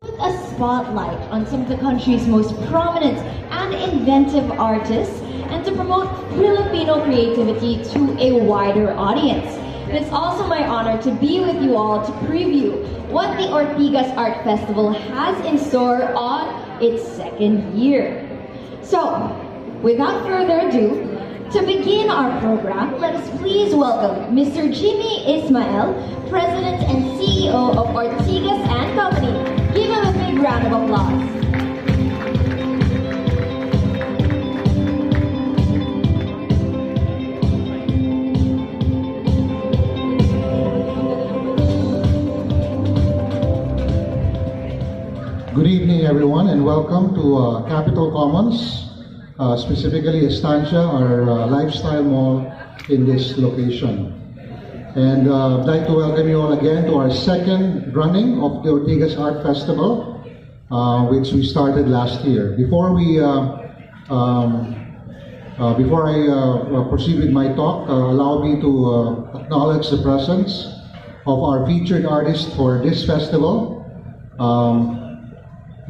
Put a spotlight on some of the country's most prominent and inventive artists and to promote Filipino creativity to a wider audience. And it's also my honor to be with you all to preview what the Ortigas Art Festival has in store on its second year. So, without further ado, to begin our program, let us please welcome Mr. Jimmy Ismael, President and CEO of Ortigas and Company. Give him a big round of applause. Good evening, everyone, and welcome to Capitol Commons. Specifically Estancia, our lifestyle mall in this location. And I'd like to welcome you all again to our second running of the Ortigas Art Festival, which we started last year. Before I proceed with my talk, allow me to acknowledge the presence of our featured artist for this festival,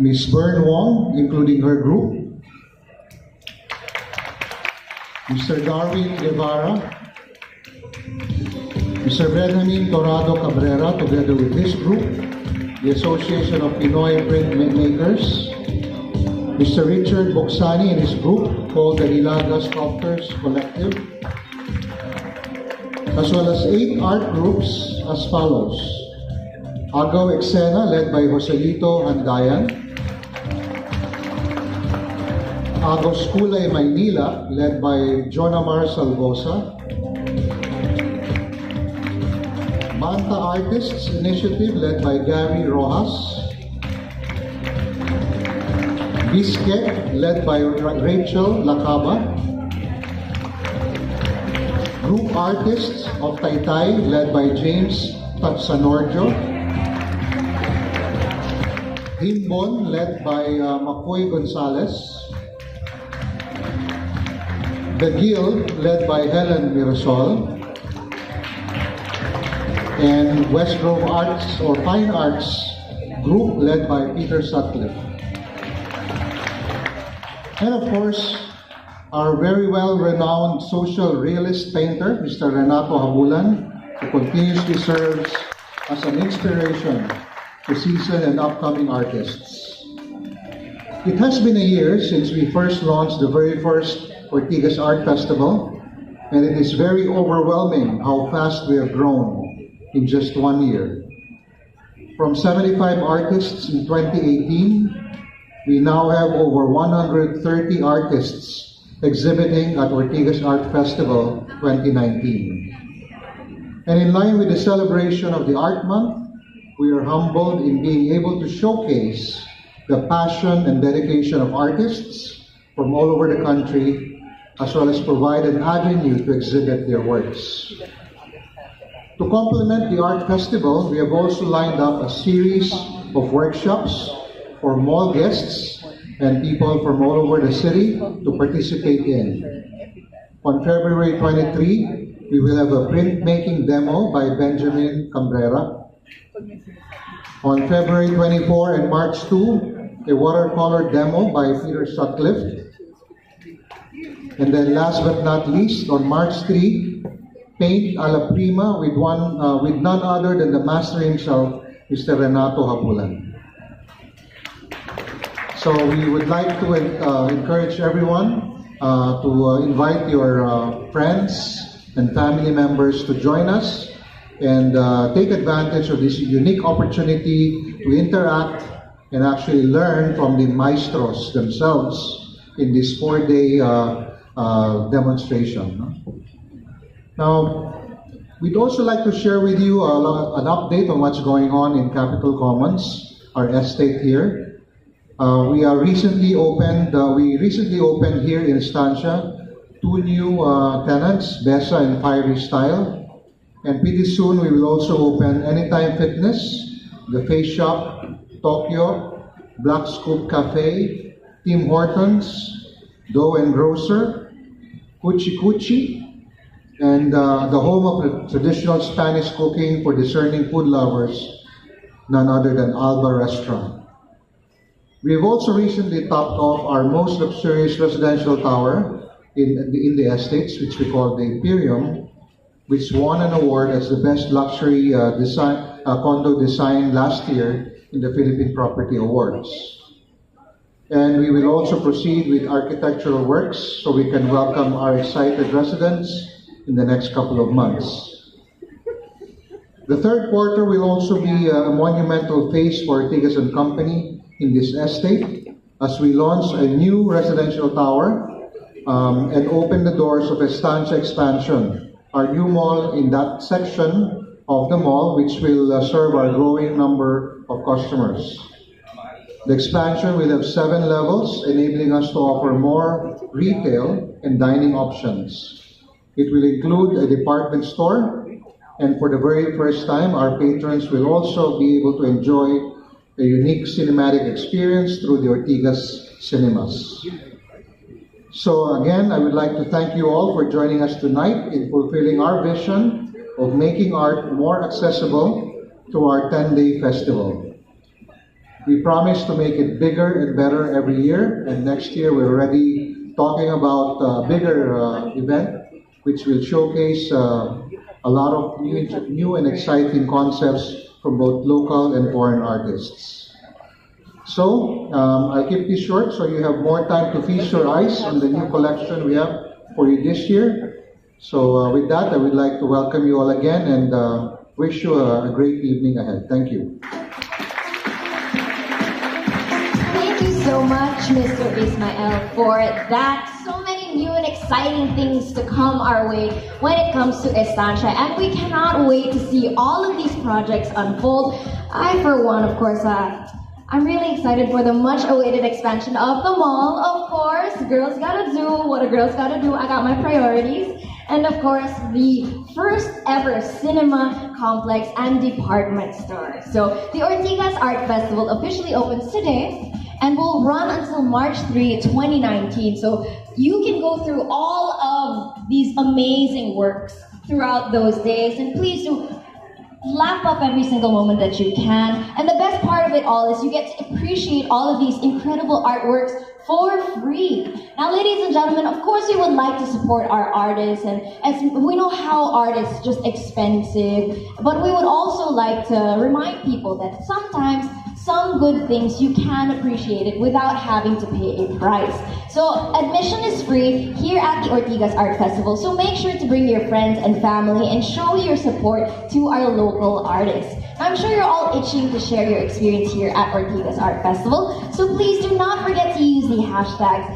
Ms. Bern Wong, including her group, Mr. Darwin Guevara, Mr. Benjamin Torado Cabrera, together with his group, the Association of Pinoy Printmakers, Mr. Richard Boksani and his group, called the Hilaga Sculptors Collective, as well as 8 art groups as follows: Agaw Eksena, led by Joselito Andayan; Agos Kulay Maynila, led by Jonamar Salvosa; Banta Artists Initiative, led by Gary Rojas; Bisque, led by Rachel Lacaba; Group Artists of Taytay, led by James Tatsanorjo; Himbon, led by Makoy Gonzalez; The Guild, led by Helen Mirasol; and West Grove Arts or Fine Arts Group, led by Peter Sutcliffe. And of course, our very well-renowned social realist painter, Mr. Renato Habulan, who continuously serves as an inspiration to seasoned and upcoming artists. It has been a year since we first launched the very first Ortigas Art Festival, and it is very overwhelming how fast we have grown in just 1 year. From 75 artists in 2018, we now have over 130 artists exhibiting at Ortigas Art Festival 2019. And in line with the celebration of the Art Month, we are humbled in being able to showcase the passion and dedication of artists from all over the country, as well as provide an avenue to exhibit their works. To complement the art festival, we have also lined up a series of workshops for mall guests and people from all over the city to participate in. On February 23, we will have a printmaking demo by Benjamin Cambrera. On February 24 and March 2, a watercolor demo by Peter Sutcliffe. And then last but not least, on March 3, paint a la prima with none other than the master himself, Mr. Renato Habulan. So we would like to encourage everyone to invite your friends and family members to join us and take advantage of this unique opportunity to interact and actually learn from the maestros themselves in this 4-day demonstration. Now, we'd also like to share with you an update on what's going on in Capitol Commons, our estate here. We recently opened here in Estancia 2 new tenants, Besa and Fiery Style. And pretty soon we will also open Anytime Fitness, The Face Shop, Tokyo, Black Scoop Cafe, Tim Hortons, Dough and Grocer, Cuchi Cuchi, and the home of traditional Spanish cooking for discerning food lovers, none other than Alba Restaurant. We've also recently topped off our most luxurious residential tower in the estates, which we call the Imperium, which won an award as the best luxury condo design last year in the Philippine Property Awards. And we will also proceed with architectural works so we can welcome our excited residents in the next couple of months. The third quarter will also be a monumental phase for Ortigas and Company in this estate as we launch a new residential tower and open the doors of Estancia expansion, our new mall in that section of the mall which will serve our growing number of customers. The expansion will have 7 levels, enabling us to offer more retail and dining options. It will include a department store, and for the very first time, our patrons will also be able to enjoy a unique cinematic experience through the Ortigas cinemas. So again, I would like to thank you all for joining us tonight in fulfilling our vision of making art more accessible to our 10-day festival. We promise to make it bigger and better every year, and next year we're already talking about a bigger event which will showcase a lot of new and exciting concepts from both local and foreign artists. So, I'll keep this short so you have more time to feast your eyes on the new collection we have for you this year. So, with that, I would like to welcome you all again and wish you a great evening ahead. Thank you. Thank you so much, Mr. Ismael, for that. So many new and exciting things to come our way when it comes to Estancia, and we cannot wait to see all of these projects unfold. I, for one, of course, I'm really excited for the much-awaited expansion of the mall. Of course, girls gotta do what a girl's gotta do. I got my priorities. And of course, the first ever cinema complex and department store. So the Ortigas Art Festival officially opens today and will run until March 3, 2019. So you can go through all of these amazing works throughout those days, and please do lap up every single moment that you can. And the best part of it all is you get to appreciate all of these incredible artworks for free. Now, ladies and gentlemen, of course we would like to support our artists, and as we know how art is just expensive, but we would also like to remind people that sometimes some good things you can appreciate it without having to pay a price. So admission is free here at the Ortigas Art Festival, so make sure to bring your friends and family and show your support to our local artists. I'm sure you're all itching to share your experience here at Ortigas Art Festival, so please do not forget to use the hashtags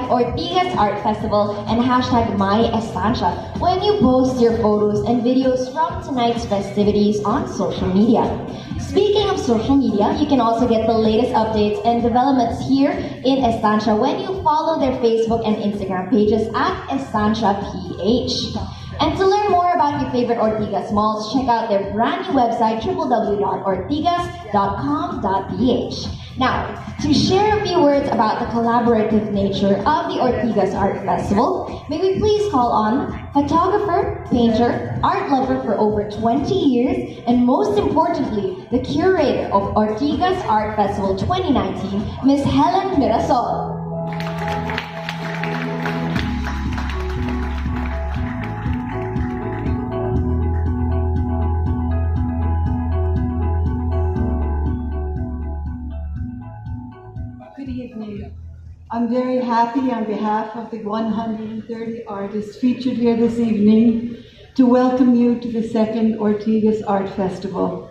Ortigas Art Festival and #MyEstancia when you post your photos and videos from tonight's festivities on social media. Speaking of social media, you can also get the latest updates and developments here in Estancia when you follow their Facebook and Instagram pages at EstanciaPH. And to learn more about your favorite Ortigas malls, check out their brand new website, www.ortigas.com.ph. Now, to share a few words about the collaborative nature of the Ortigas Art Festival, may we please call on photographer, painter, art lover for over 20 years, and most importantly, the curator of Ortigas Art Festival 2019, Ms. Helen Mirasol. I'm very happy on behalf of the 130 artists featured here this evening to welcome you to the second Ortigas Art Festival.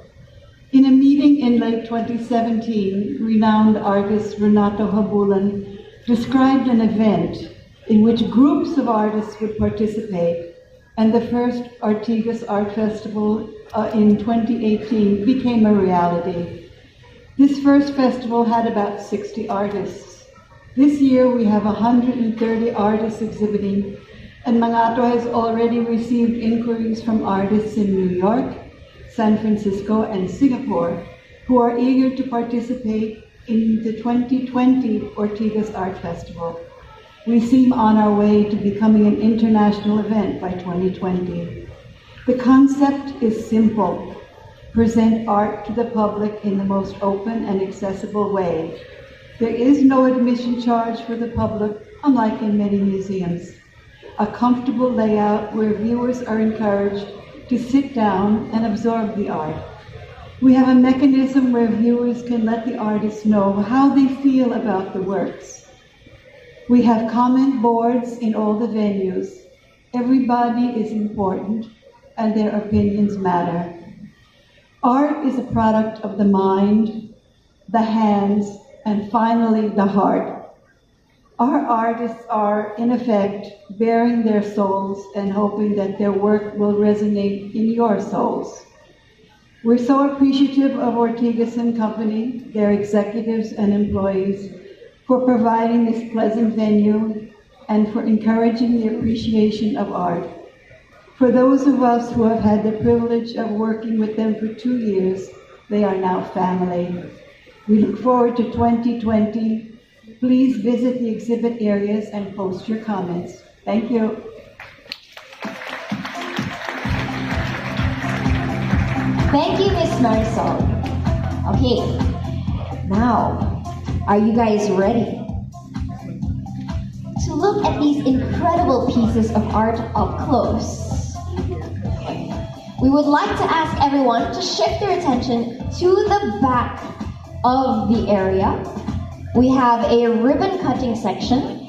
In a meeting in late 2017, renowned artist Renato Habulan described an event in which groups of artists would participate, and the first Ortigas Art Festival in 2018 became a reality. This first festival had about 60 artists. This year we have 130 artists exhibiting, and Mangato has already received inquiries from artists in New York, San Francisco, and Singapore who are eager to participate in the 2020 Ortigas Art Festival. We seem on our way to becoming an international event by 2020. The concept is simple: present art to the public in the most open and accessible way. There is no admission charge for the public, unlike in many museums. A comfortable layout where viewers are encouraged to sit down and absorb the art. We have a mechanism where viewers can let the artists know how they feel about the works. We have comment boards in all the venues. Everybody is important and their opinions matter. Art is a product of the mind, the hands, and finally the heart. Our artists are, in effect, bearing their souls and hoping that their work will resonate in your souls. We're so appreciative of Ortigas and Company, their executives and employees, for providing this pleasant venue and for encouraging the appreciation of art. For those of us who have had the privilege of working with them for 2 years, they are now family. We look forward to 2020. Please visit the exhibit areas and post your comments. Thank you. Thank you, Miss Marisol. Okay, now, are you guys ready to look at these incredible pieces of art up close? We would like to ask everyone to shift their attention to the back of the area. We have a ribbon cutting section